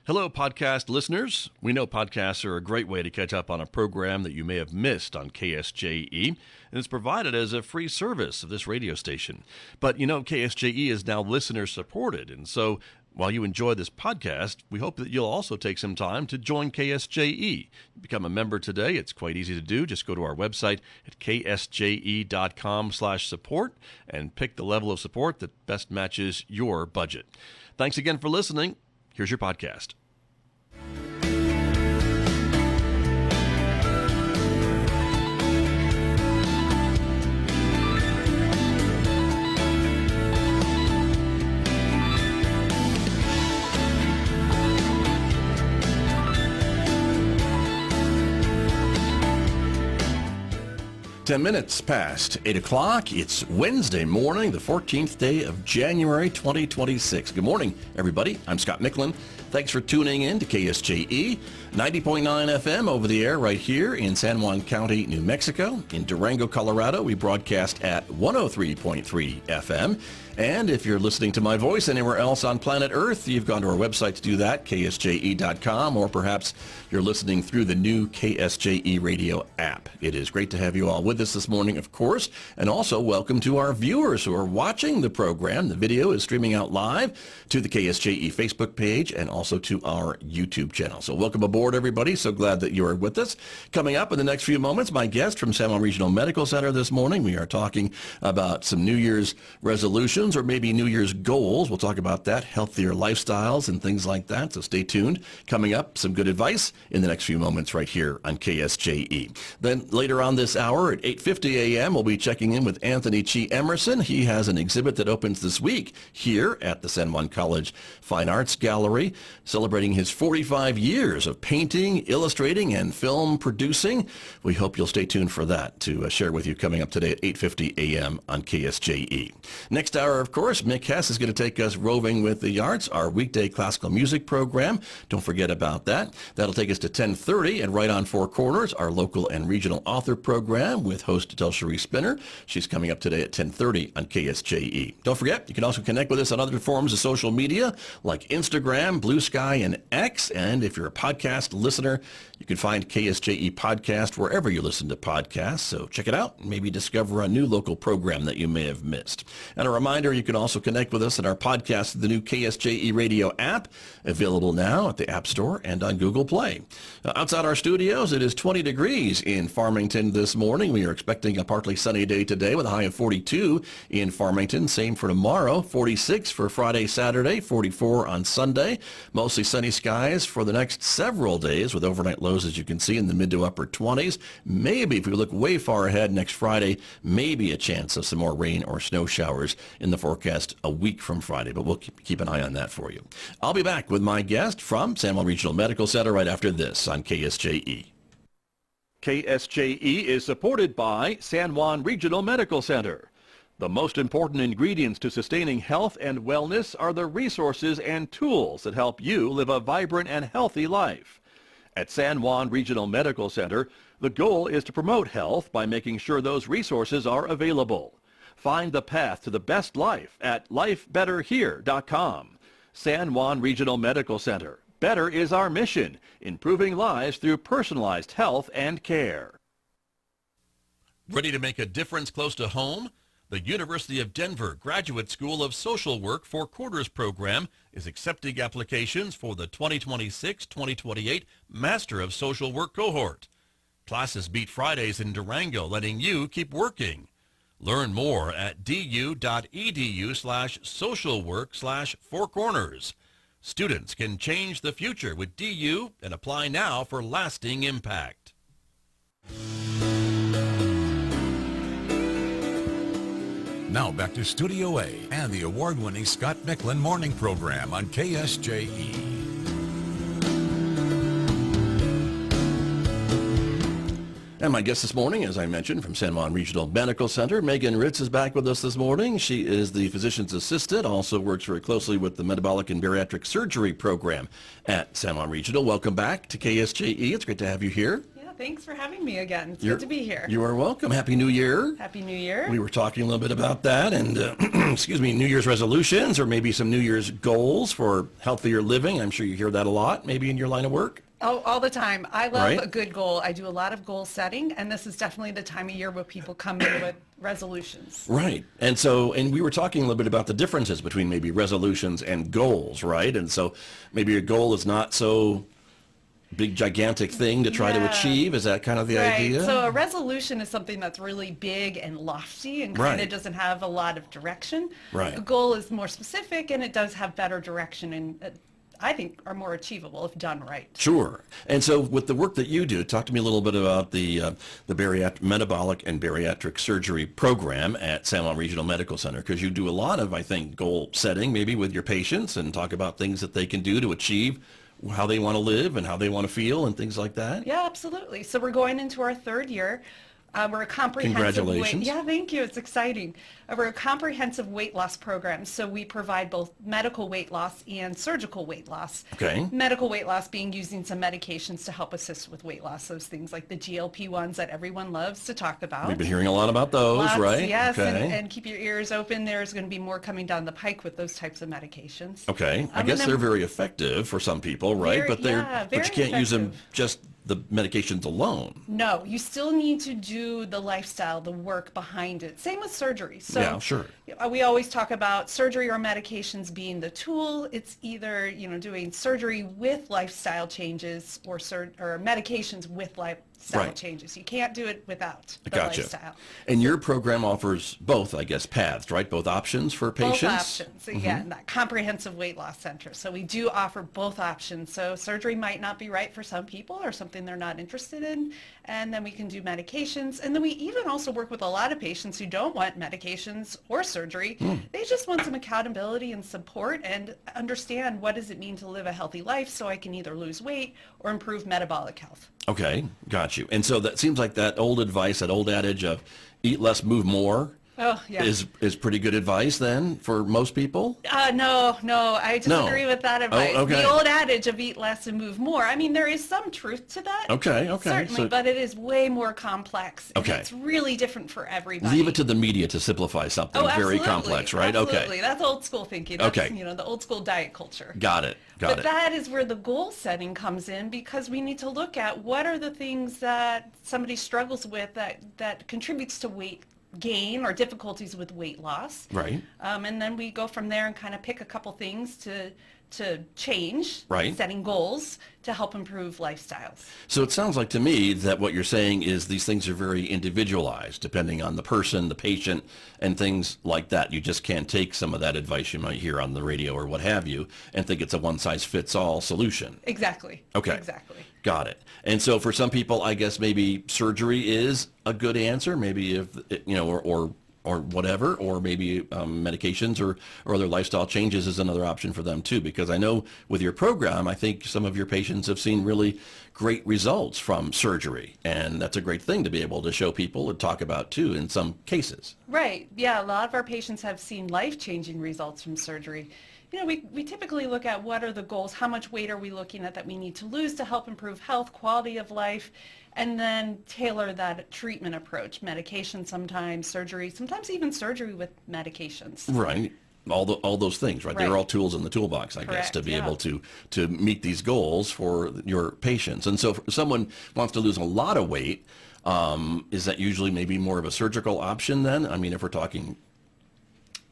Hello, podcast listeners. We know podcasts are a great way to catch up on a program that you may have missed on KSJE, and it's provided as a free service of this radio station. But you know, KSJE is now listener-supported, and so while you enjoy this podcast, we hope that you'll also take some time to join KSJE. Become a member today. It's quite easy to do. Just go to our website at ksje.com/support and pick the level of support that best matches your budget. Thanks again for listening. Here's your podcast. 10 minutes past 8 o'clock. It's Wednesday morning, the 14th day of January 2026. Good morning, everybody. I'm Scott Michlin. Thanks for tuning in to KSJE, 90.9 FM over the air right here in San Juan County, New Mexico. In Durango, Colorado, we broadcast at 103.3 FM. And if you're listening to my voice anywhere else on planet Earth, you've gone to our website to do that, ksje.com, or perhaps you're listening through the new KSJE radio app. It is great to have you all with us this morning, of course, and also welcome to our viewers who are watching the program. The video is streaming out live to the KSJE Facebook page and also to our YouTube channel. So welcome aboard, everybody. So glad that you are with us. Coming up in the next few moments, my guest from San Juan Regional Medical Center this morning. We are talking about some New Year's resolutions or maybe New Year's goals. We'll talk about that, healthier lifestyles and things like that. So stay tuned. Coming up, some good advice in the next few moments right here on KSJE. Then later on this hour at 8:50 a.m., we'll be checking in with Anthony Chi Emerson. He has an exhibit that opens this week here at the San Juan College Fine Arts Gallery, celebrating his 45 years of painting, illustrating, and film producing. We hope you'll stay tuned for that to share with you coming up today at 8:50 a.m. on KSJE. Next hour, of course, Mick Hess is going to take us roving with the arts, our weekday classical music program. Don't forget about that. That'll take us to 10:30, and right on Four Corners, our local and regional author program with host Delcherie Spinner. She's coming up today at 10:30 on KSJE. Don't forget, you can also connect with us on other forms of social media like Instagram, Blue Sky, and X. And if you're a podcast listener, you can find KSJE Podcast wherever you listen to podcasts. So check it out and maybe discover a new local program that you may have missed. And a reminder, you can also connect with us in our podcast, the new KSJE Radio app, available now at the App Store and on Google Play. Outside our studios, it is 20 degrees in Farmington this morning. We are expecting a partly sunny day today with a high of 42 in Farmington. Same for tomorrow, 46 for Friday, Saturday, 44 on Sunday. Mostly sunny skies for the next several days with overnight lows, as you can see, in the mid to upper 20s. Maybe, if we look way far ahead, next Friday, maybe a chance of some more rain or snow showers in the forecast a week from Friday, but we'll keep an eye on that for you. I'll be back with my guest from San Juan Regional Medical Center right after this on KSJE. KSJE is supported by San Juan Regional Medical Center. The most important ingredients to sustaining health and wellness are the resources and tools that help you live a vibrant and healthy life. At San Juan Regional Medical Center, the goal is to promote health by making sure those resources are available. Find the path to the best life at lifebetterhere.com. San Juan Regional Medical Center. Better is our mission, improving lives through personalized health and care. Ready to make a difference close to home? The University of Denver Graduate School of Social Work Four Quarters program is accepting applications for the 2026-2028 Master of Social Work cohort. Classes beat Fridays in Durango, letting you keep working. Learn more at du.edu/socialwork/fourcorners. Students can change the future with DU and apply now for lasting impact. Now back to Studio A and the award-winning Scott Michlin morning program on KSJE. And my guest this morning, as I mentioned, from San Juan Regional Medical Center, Meghan Ritz is back with us this morning. She is the physician's assistant, also works very closely with the Metabolic and Bariatric Surgery program at San Juan Regional. Welcome back to KSJE. It's great to have you here. Yeah, thanks for having me again. It's good to be here. You are welcome. Happy New Year. Happy New Year. We were talking a little bit about that and, excuse me, New Year's resolutions or maybe some New Year's goals for healthier living. I'm sure you hear that a lot, maybe in your line of work. Oh, all the time. I love Right? a good goal. I do a lot of goal setting, and this is definitely the time of year where people come in with resolutions. Right. And so, and we were talking a little bit about the differences between maybe resolutions and goals, right? And so maybe a goal is not so big, gigantic thing to try to Yeah. achieve. Is that kind of the Right. idea? So a resolution is something that's really big and lofty and kind Right. of doesn't have a lot of direction. Right. A goal is more specific and it does have better direction and I think are more achievable if done right. Sure. And so with the work that you do, talk to me a little bit about the Metabolic and Bariatric Surgery program at San Juan Regional Medical Center, because you do a lot of, I think, goal setting maybe with your patients and talk about things that they can do to achieve how they want to live and how they want to feel and things like that. Yeah, absolutely. So we're going into our third year. We're a comprehensive Congratulations. Yeah, thank you. It's exciting. We're a comprehensive weight loss program. So we provide both medical weight loss and surgical weight loss. Okay. Medical weight loss being using some medications to help assist with weight loss. Those things like the GLP-1s that everyone loves to talk about. We've been hearing a lot about those, Lots, right? yes, Okay. and keep your ears open. There's going to be more coming down the pike with those types of medications. Okay. I and guess then- they're very effective for some people, right? Very- but yeah, but you very can't use them effective. just the medications alone. No, you still need to do the lifestyle, the work behind it. Same with surgery. So Yeah, sure. we always talk about surgery or medications being the tool. It's either, doing surgery with lifestyle changes or medications with lifestyle Right. changes. You can't do it without the Gotcha. lifestyle. And your program offers both, I guess, paths, right? Both options for patients? Both options. Again, that comprehensive weight loss center. So we do offer both options. So surgery might not be right for some people or something they're not interested in. And then we can do medications. And then we even also work with a lot of patients who don't want medications or surgery. They just want some accountability and support and understand what does it mean to live a healthy life so I can either lose weight or improve metabolic health. Okay, got you. And so that seems like that old advice, that old adage of eat less, move more Oh, yeah. is pretty good advice then for most people? No, I disagree with that advice. okay. The old adage of eat less and move more. I mean, there is some truth to that. Okay. Certainly, So but it is way more complex. And Okay. it's really different for everybody. leave it to the media to simplify something Oh, very absolutely. complex, right? Absolutely. Okay. That's old school thinking. That's, Okay. the old school diet culture. Got it. But that is where the goal setting comes in because we need to look at what are the things that somebody struggles with that contributes to weight gain or difficulties with weight loss. Right. And then we go from there and kind of pick a couple things to change, Right. setting goals to help improve lifestyles. So it sounds like to me that what you're saying is these things are very individualized depending on the person, the patient, and things like that. You just can't take some of that advice you might hear on the radio or what have you and think it's a one-size-fits-all solution. Exactly. Okay. Exactly. Got it. And so for some people, I guess maybe surgery is a good answer, maybe if, or whatever, or maybe medications or other lifestyle changes is another option for them too. Because I know with your program, I think some of your patients have seen really great results from surgery. And that's a great thing to be able to show people and talk about too in some cases. Right. Yeah. A lot of our patients have seen life-changing results from surgery. We typically look at what are the goals, how much weight are we looking at that we need to lose to help improve health, quality of life, and then tailor that treatment approach, medication sometimes, surgery, sometimes even surgery with medications. Right. All those things, right? They're Right. all tools in the toolbox, I guess, Correct, to be yeah. able to meet these goals for your patients. And so if someone wants to lose a lot of weight, is that usually maybe more of a surgical option then? I mean, if we're talking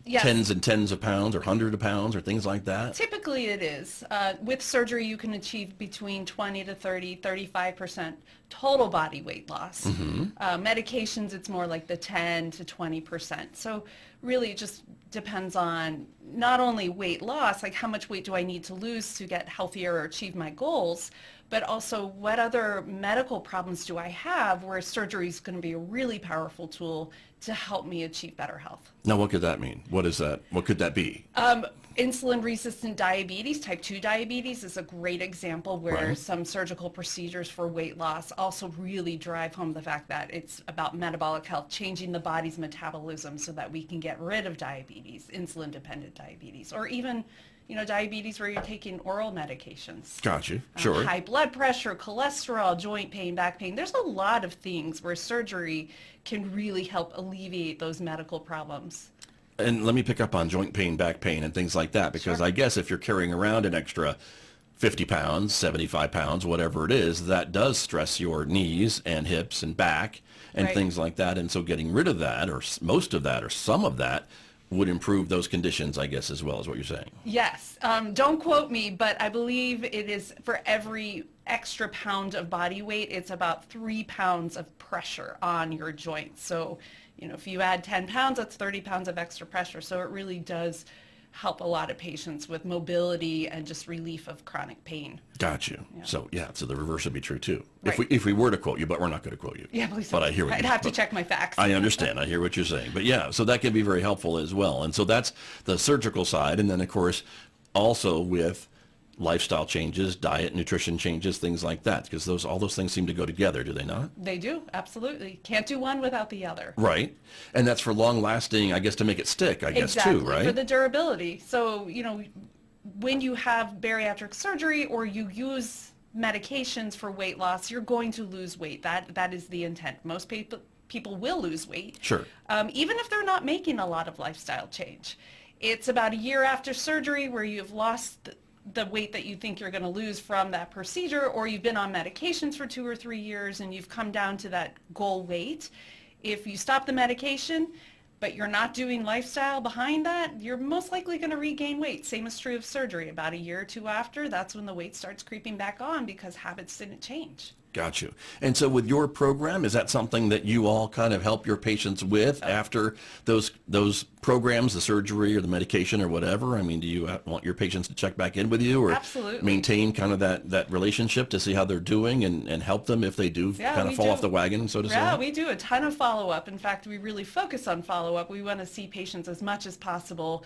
Yes. tens and tens of pounds or hundreds of pounds or things like that? Typically it is. With surgery, you can achieve between 20 to 30, 35% total body weight loss. Medications, it's more like the 10 to 20%. So really it just depends on not only weight loss, like how much weight do I need to lose to get healthier or achieve my goals, but also what other medical problems do I have where surgery is going to be a really powerful tool to help me achieve better health. Now, what could that mean? What is that? What could that be? Insulin-resistant diabetes, type 2 diabetes is a great example where Right. some surgical procedures for weight loss also really drive home the fact that it's about metabolic health, changing the body's metabolism so that we can get rid of diabetes, insulin-dependent diabetes, or even diabetes where you're taking oral medications. Gotcha. Sure. High blood pressure, cholesterol, joint pain, back pain. There's a lot of things where surgery can really help alleviate those medical problems. And let me pick up on joint pain, back pain, and things like that, because Sure. I guess if you're carrying around an extra 50 pounds, 75 pounds, whatever it is, that does stress your knees and hips and back and Right. things like that. And so getting rid of that, or most of that, or some of that, would improve those conditions, I guess, as well, is what you're saying. Yes. Don't quote me, but I believe it is for every extra pound of body weight, it's about 3 pounds of pressure on your joints. So, if you add 10 pounds, that's 30 pounds of extra pressure. So it really does help a lot of patients with mobility and just relief of chronic pain. Got you. Yeah. So the reverse would be true too. Right. If we were to quote you, but we're not going to quote you. Yeah, please. But I hear what I'd you- have to but- check my facts. I understand. I hear what you're saying. But yeah, so that can be very helpful as well. And so that's the surgical side. And then, of course, also with lifestyle changes, diet, nutrition changes, things like that, because all those things seem to go together, do they not? They do, absolutely. Can't do one without the other. Right. And that's for long lasting, I guess, to make it stick, I guess, Exactly, too, right? for the durability. So, when you have bariatric surgery or you use medications for weight loss, you're going to lose weight. That is the intent. Most people will lose weight. Sure. Even if they're not making a lot of lifestyle change. It's about a year after surgery where you've lost the weight that you think you're going to lose from that procedure, or you've been on medications for 2 or 3 years and you've come down to that goal weight. If you stop the medication, but you're not doing lifestyle behind that, you're most likely going to regain weight. Same is true of surgery. About a year or two after, that's when the weight starts creeping back on because habits didn't change. Got you. And so with your program, is that something that you all kind of help your patients with after those programs, the surgery or the medication or whatever? I mean, do you want your patients to check back in with you or Absolutely. maintain kind of that relationship to see how they're doing and help them if they do kind of we fall do. off the wagon, so to say? Yeah, we do a ton of follow-up. In fact, we really focus on follow-up. We want to see patients as much as possible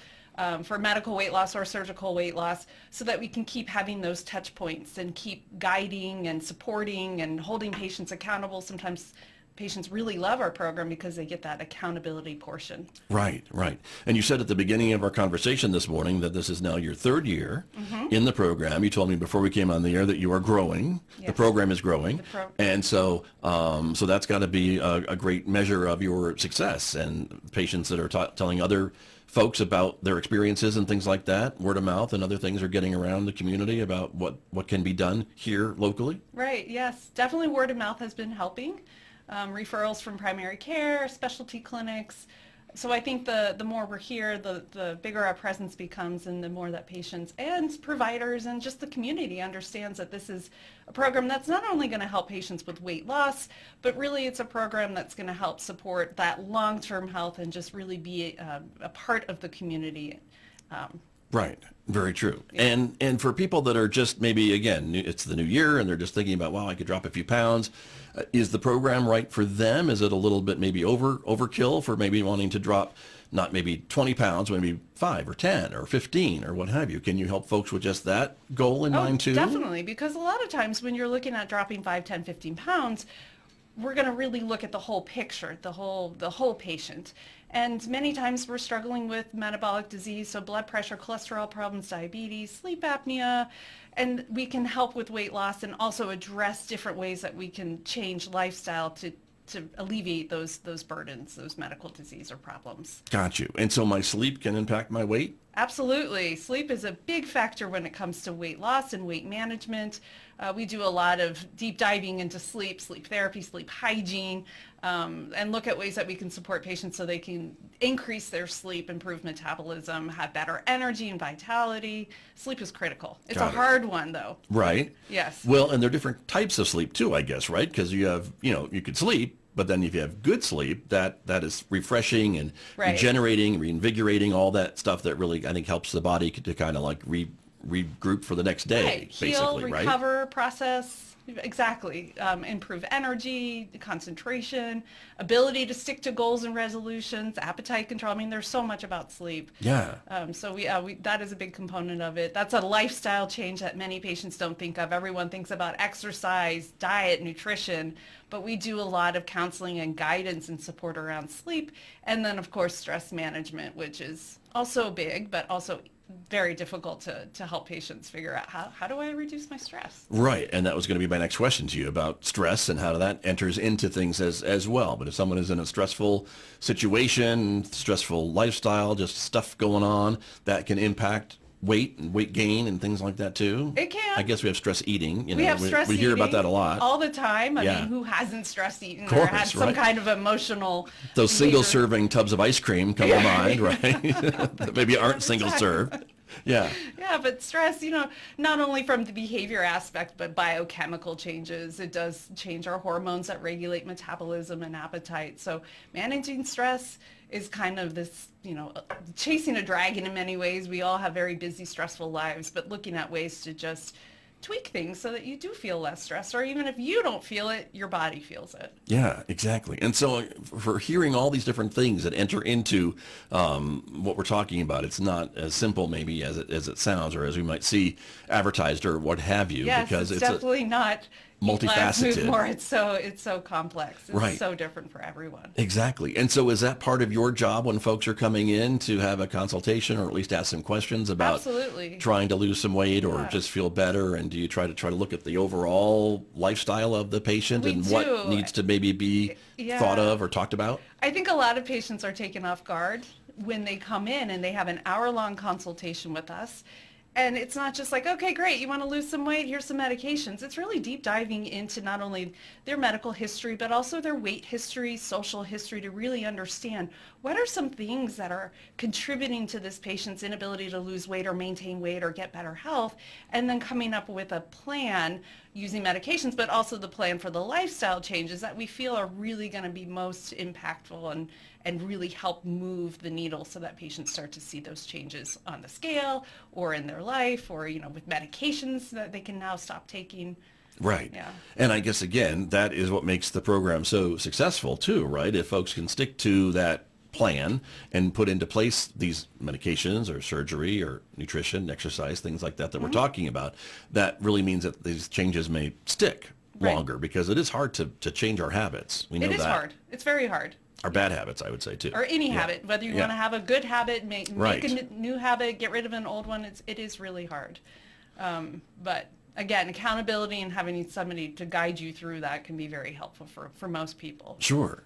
for medical weight loss or surgical weight loss so that we can keep having those touch points and keep guiding and supporting and holding patients accountable. Sometimes patients really love our program because they get that accountability portion. Right, right. And you said at the beginning of our conversation this morning that this is now your 3rd year in the program. You told me before we came on the air that you are growing. The Yes. program is growing. The And so so that's got to be a great measure of your success, and patients that are telling other folks about their experiences and things like that, word of mouth and other things are getting around the community about what can be done here locally. Right, yes. Definitely word of mouth has been helping. Referrals from primary care, specialty clinics. So I think the more we're here, the bigger our presence becomes and the more that patients and providers and just the community understands that this is a program that's not only going to help patients with weight loss, but really it's a program that's going to help support that long-term health and just really be a part of the community. Right. Very true. And for people that are just maybe, again, it's the new year and they're just thinking about, wow, I could drop a few pounds. Is the program right for them? Is it a little bit maybe overkill for maybe wanting to drop not maybe 20 pounds, maybe 5 or 10 or 15 or what have you? Can you help folks with just that goal in mind too? Definitely, because a lot of times when you're looking at dropping 5, 10, 15 pounds, we're going to really look at the whole picture, the whole patient. And many times we're struggling with metabolic disease, so blood pressure, cholesterol problems, diabetes, sleep apnea, and we can help with weight loss and also address different ways that we can change lifestyle to alleviate those burdens, those medical disease or problems. Got you. And so my sleep can impact my weight? Absolutely. Sleep is a big factor when it comes to weight loss and weight management. We do a lot of deep diving into sleep therapy, sleep hygiene, and look at ways that we can support patients so they can increase their sleep, improve metabolism, have better energy and vitality. Sleep is critical. It's Got a it. hard one, though. Right. Yes. Well, and there are different types of sleep too, I guess, right? Because you have, you could sleep, but then if you have good sleep, that is refreshing and Right. regenerating, reinvigorating, all that stuff that really, I think, helps the body to kind of like regroup for the next day, Right. Heal, basically, right? recover, process. Exactly. Improve energy, concentration, ability to stick to goals and resolutions, appetite control. I mean, there's so much about sleep. Yeah. So we that is a big component of it. That's a lifestyle change that many patients don't think of. Everyone thinks about exercise, diet, nutrition, but we do a lot of counseling and guidance and support around sleep. And then, of course, stress management, which is also big, but also very difficult to help patients figure out how do I reduce my stress. Right, and that was going to be my next question to you about stress and how that enters into things as well. But if someone is in a stressful situation, stressful lifestyle, just stuff going on, that can impact weight and weight gain and things like that too. It can. I guess we have stress eating. We have stress we hear about eating that a lot. all the time. I Yeah. mean, who hasn't stress eaten Of course, or had some right. kind of emotional Those behavior? single-serving tubs of ice cream come to mind, right? That maybe aren't single-served. Yeah. Yeah, but stress, not only from the behavior aspect, but biochemical changes. It does change our hormones that regulate metabolism and appetite. So managing stress is kind of this, chasing a dragon in many ways. We all have very busy, stressful lives, but looking at ways to just tweak things so that you do feel less stressed, or even if you don't feel it, your body feels it. Yeah, exactly. And so for hearing all these different things that enter into what we're talking about, it's not as simple maybe as it sounds, or as we might see advertised or what have you. Yes, because it's definitely not multifaceted. move more. It's so complex. It's Right. so different for everyone. Exactly. And so is that part of your job when folks are coming in to have a consultation, or at least ask some questions about Absolutely. trying to lose some weight or Yeah. just feel better? And do you try to look at the overall lifestyle of the patient We and do. what needs to maybe be Yeah. thought of or talked about? I think a lot of patients are taken off guard when they come in and they have an hour-long consultation with us. And it's not just like, okay, great, you want to lose some weight, here's some medications. It's really deep diving into not only their medical history, but also their weight history, social history, to really understand what are some things that are contributing to this patient's inability to lose weight or maintain weight or get better health, and then coming up with a plan using medications, but also the plan for the lifestyle changes that we feel are really going to be most impactful and really help move the needle so that patients start to see those changes on the scale or in their life, or with medications that they can now stop taking. Right. Yeah. And I guess, again, that is what makes the program so successful too, right? If folks can stick to that plan and put into place these medications or surgery or nutrition, exercise, things like that we're talking about, that really means that these changes may stick Right. longer, because it is hard to change our habits. We know It is that. hard. It's very hard. Our bad habits, I would say, too. Or any Yeah. habit, whether you Yeah. want to have a good habit, make Right. a new habit, get rid of an old one, it is really hard. But again, accountability and having somebody to guide you through that can be very helpful for most people. Sure.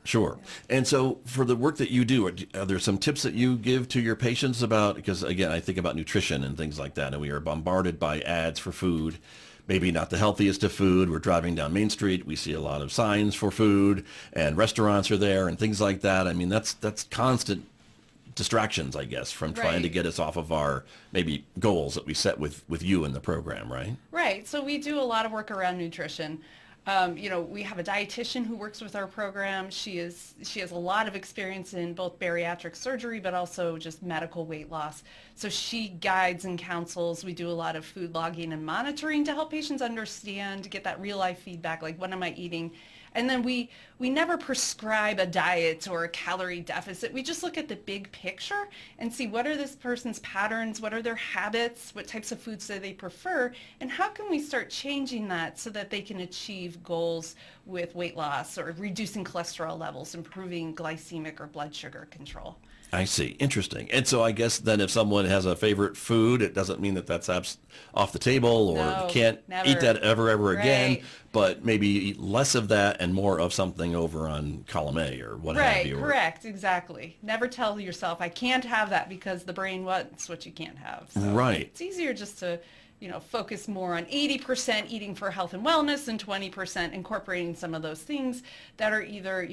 And so for the work that you do, are there some tips that you give to your patients about, because again, I think about nutrition and things like that, and we are bombarded by ads for food, maybe not the healthiest of food. We're driving down Main Street, we see a lot of signs for food, and restaurants are there and things like that. I mean, that's constant distractions, I guess, from trying to Right. get us off of our maybe goals that we set with you in the program, right? Right. So we do a lot of work around nutrition. We have a dietitian who works with our program. She has a lot of experience in both bariatric surgery, but also just medical weight loss. So she guides and counsels. We do a lot of food logging and monitoring to help patients understand, get that real life feedback, like what am I eating? And then we never prescribe a diet or a calorie deficit. We just look at the big picture and see what are this person's patterns, what are their habits, what types of foods do they prefer, and how can we start changing that so that they can achieve goals with weight loss or reducing cholesterol levels, improving glycemic or blood sugar control. I see. Interesting. And so I guess then if someone has a favorite food, it doesn't mean that that's off the table, or No, can't never. eat that ever again, Right. but maybe eat less of that and more of something over on column A or what have Right, you. correct, exactly. Never tell yourself, I can't have that, because the brain wants what you can't have. So Right. It's easier just to, focus more on 80% eating for health and wellness and 20% incorporating some of those things that are either,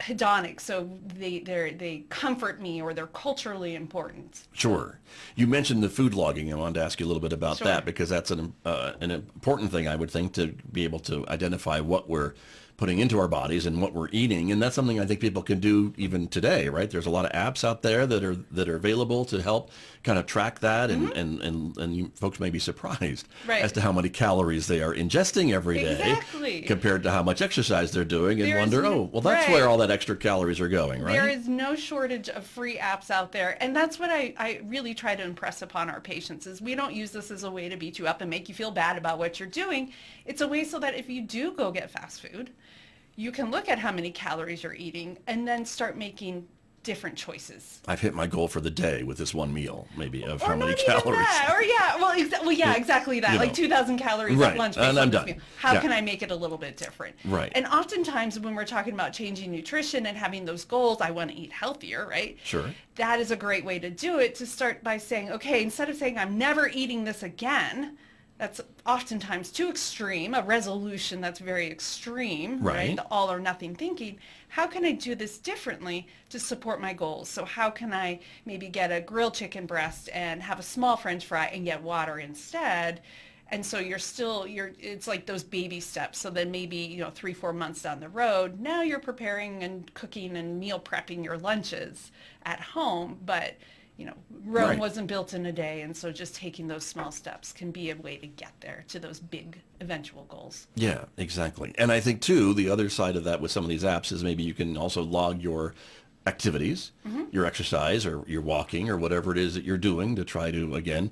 hedonic, so they comfort me, or they're culturally important. Sure. You mentioned the food logging. I wanted to ask you a little bit about Sure. that, because that's an important thing, I would think, to be able to identify what we're putting into our bodies and what we're eating. And that's something I think people can do even today, right? There's a lot of apps out there that are available to help kind of track that, and you folks may be surprised Right. as to how many calories they are ingesting every day Exactly. compared to how much exercise they're doing, and There is wonder, no- oh, well, that's right. where all that extra calories are going, right? There is no shortage of free apps out there, and that's what I really try to impress upon our patients, is we don't use this as a way to beat you up and make you feel bad about what you're doing. It's a way so that if you do go get fast food, you can look at how many calories you're eating and then start making different choices. I've hit my goal for the day with this one meal, maybe, of Or how many not even calories. that. Or exactly that. You Like know. 2,000 calories Right. at lunch And based I'm on this done. meal. How Yeah. can I make it a little bit different? Right. And oftentimes when we're talking about changing nutrition and having those goals, I want to eat healthier, right? Sure. That is a great way to do it, to start by saying, okay, instead of saying I'm never eating this again, that's oftentimes too extreme, a resolution that's very extreme, Right. The all or nothing thinking. How can I do this differently to support my goals? So how can I maybe get a grilled chicken breast and have a small French fry and get water instead? And so it's like those baby steps. So then maybe, 3-4 months down the road, now you're preparing and cooking and meal prepping your lunches at home, but Rome Right. wasn't built in a day, and so just taking those small steps can be a way to get there to those big eventual goals. Yeah, exactly. And I think, too, the other side of that with some of these apps is maybe you can also log your activities, your exercise or your walking or whatever it is that you're doing to try to, again,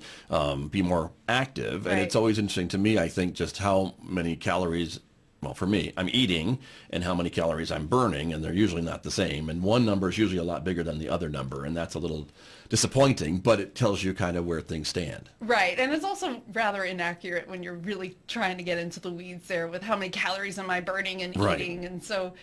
be more active. And Right. it's always interesting to me, I think, just how many calories, well, for me, I'm eating and how many calories I'm burning, and they're usually not the same. And one number is usually a lot bigger than the other number, and that's a little disappointing, but it tells you kind of where things stand. Right, and it's also rather inaccurate when you're really trying to get into the weeds there with how many calories am I burning and Right. eating. And so,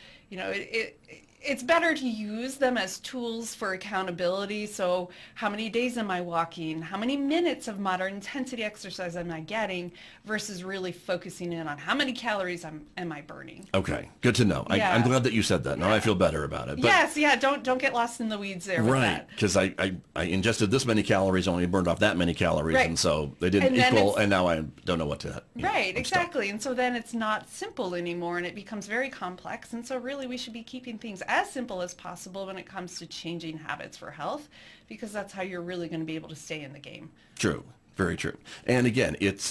it's better to use them as tools for accountability. So how many days am I walking? How many minutes of moderate intensity exercise am I getting versus really focusing in on how many calories am I burning? Okay, good to know. Yeah. I'm glad that you said that. Now I feel better about it. But Yes, don't get lost in the weeds there with right, that. because I ingested this many calories, only burned off that many calories, Right. and so they didn't And then equal, it's- and now I don't know what to. Right, I'm stuck. exactly. And so then it's not simple anymore, and it becomes very complex. And so really we should be keeping things as simple as possible when it comes to changing habits for health, because that's how you're really going to be able to stay in the game. True, very true. And again, it's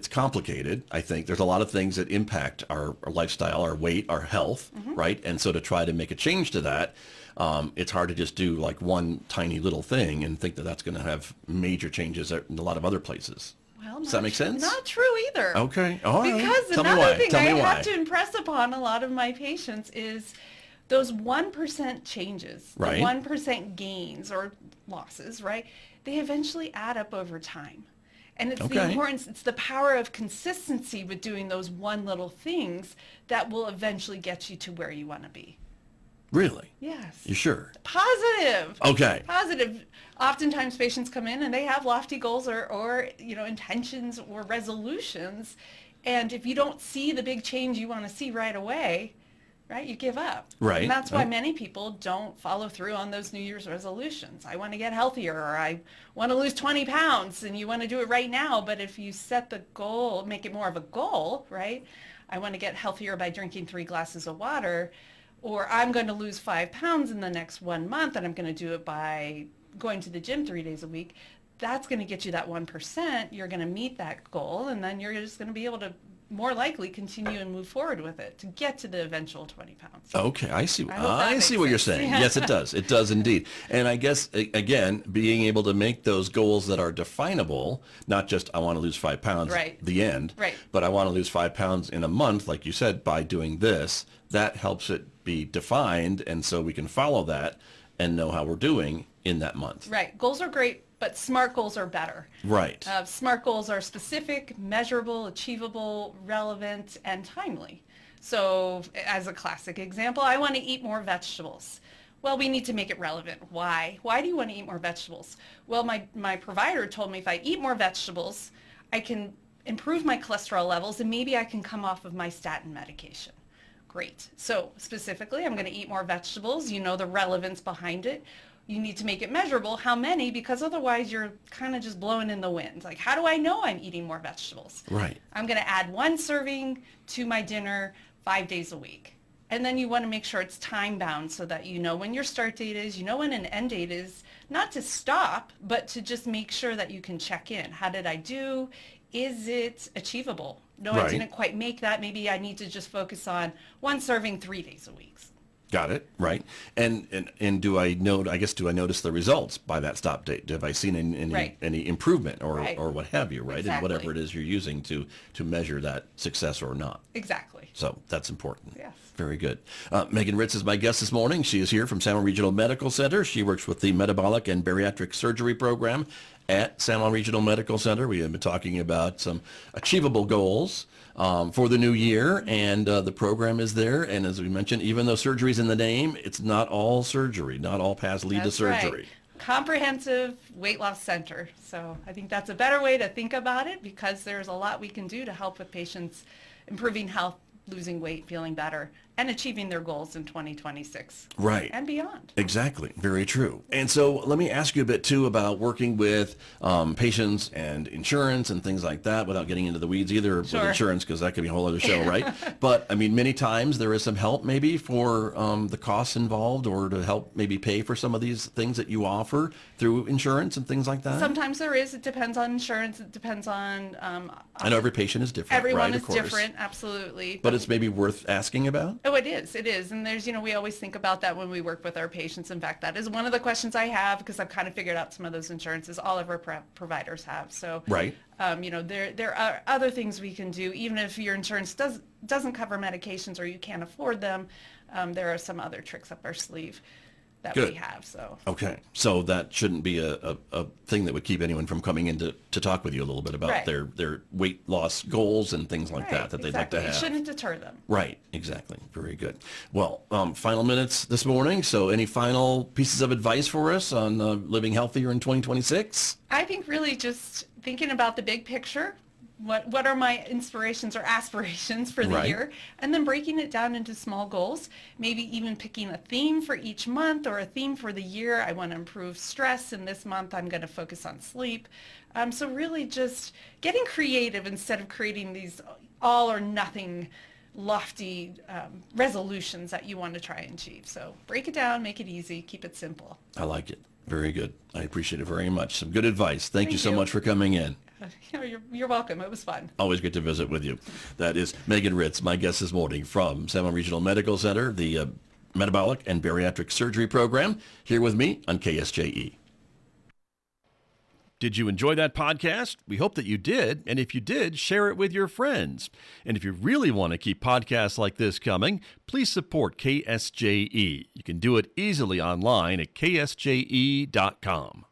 complicated. I think there's a lot of things that impact our lifestyle, our weight, our health, right? And so to try to make a change to that, it's hard to just do like one tiny little thing and think that that's going to have major changes in a lot of other places. Well, Does that make sense? Not true either. Okay, all right. Because Tell me another why. thing Tell me I why. have to impress upon a lot of my patients is those 1% changes, Right. the 1% gains or losses, right? They eventually add up over time. And it's the Okay. importance, it's the power of consistency with doing those one little things that will eventually get you to where you want to be. Really? Yes. You sure? Positive. Okay. Positive. Oftentimes patients come in and they have lofty goals or intentions or resolutions. And if you don't see the big change you want to see right away, right, you give up. Right. And that's why Oh. many people don't follow through on those New Year's resolutions. I want to get healthier, or I want to lose 20 pounds, and you want to do it right now. But if you set the goal, make it more of a goal, right? I want to get healthier by drinking 3 glasses of water, or I'm going to lose 5 pounds in the next 1 month, and I'm going to do it by going to the gym 3 days a week. That's going to get you that 1%. You're going to meet that goal, and then you're just going to be able to more likely continue and move forward with it to get to the eventual 20 pounds. Okay, I see. I hope that I makes see what you're sense. saying. Yeah. Yes, it does. It does indeed. And I guess again, being able to make those goals that are definable, not just I want to lose 5 pounds, Right. the end, Right. but I want to lose 5 pounds in a month, like you said, by doing this. That helps it be defined, and so we can follow that and know how we're doing in that month. Right. Goals are great, but SMART goals are better. Right. SMART goals are specific, measurable, achievable, relevant, and timely. So as a classic example, I want to eat more vegetables. Well, we need to make it relevant. Why? Why do you want to eat more vegetables? Well, my provider told me if I eat more vegetables, I can improve my cholesterol levels and maybe I can come off of my statin medication. Great. So specifically, I'm going to eat more vegetables. You know the relevance behind it. You need to make it measurable. How many? Because otherwise you're kind of just blowing in the wind. Like, how do I know I'm eating more vegetables? Right. I'm going to add 1 serving to my dinner 5 days a week. And then you want to make sure it's time bound so that you know when your start date is, you know when an end date is, not to stop, but to just make sure that you can check in. How did I do? Is it achievable? No, Right. I didn't quite make that. Maybe I need to just focus on 1 serving 3 days a week. Got it. Right. And do I notice the results by that stop date? Have I seen any improvement or what have you, right? Exactly. And whatever it is you're using to measure that success or not. Exactly. So that's important. Yes. Very good. Meghan Ritz is my guest this morning. She is here from San Juan Regional Medical Center. She works with the Metabolic and Bariatric Surgery Program at San Juan Regional Medical Center. We have been talking about some achievable goals for the new year, and the program is there. And as we mentioned, even though surgery is in the name, it's not all surgery. Not all paths lead to surgery. Right. Comprehensive weight loss center. So I think that's a better way to think about it, because there's a lot we can do to help with patients improving health, losing weight, feeling better, and achieving their goals in 2026. Right. And beyond. Exactly. Very true. And so let me ask you a bit too about working with patients and insurance and things like that, without getting into the weeds either with insurance, because that could be a whole other show, right? But I mean, many times there is some help maybe for the costs involved, or to help maybe pay for some of these things that you offer through insurance and things like that. Sometimes there is. It depends on insurance. It depends on... I know every patient is different. Everyone right? is different, absolutely. But it's maybe worth asking about? Oh, it is. It is. And there's, we always think about that when we work with our patients. In fact, that is one of the questions I have, because I've kind of figured out some of those insurances all of our providers have. So, right. There are other things we can do, even if your insurance doesn't cover medications or you can't afford them. There are some other tricks up our sleeve that we have. So okay, so that shouldn't be a thing that would keep anyone from coming in to talk with you a little bit about their weight loss goals and things like that they'd like to have. It shouldn't deter them. Right, exactly. Very good. Well, final minutes this morning. So any final pieces of advice for us on living healthier in 2026? I think really just thinking about the big picture. What are my inspirations or aspirations for the year? And then breaking it down into small goals, maybe even picking a theme for each month or a theme for the year. I want to improve stress, and this month I'm going to focus on sleep. So really just getting creative instead of creating these all or nothing lofty resolutions that you want to try and achieve. So break it down, make it easy, keep it simple. I like it. Very good. I appreciate it very much. Some good advice. Thank you so much for coming in. You're welcome. It was fun. Always good to visit with you. That is Meghan Ritz, my guest this morning from San Juan Regional Medical Center, the Metabolic and Bariatric Surgery Program, here with me on KSJE. Did you enjoy that podcast? We hope that you did. And if you did, share it with your friends. And if you really want to keep podcasts like this coming, please support KSJE. You can do it easily online at ksje.com.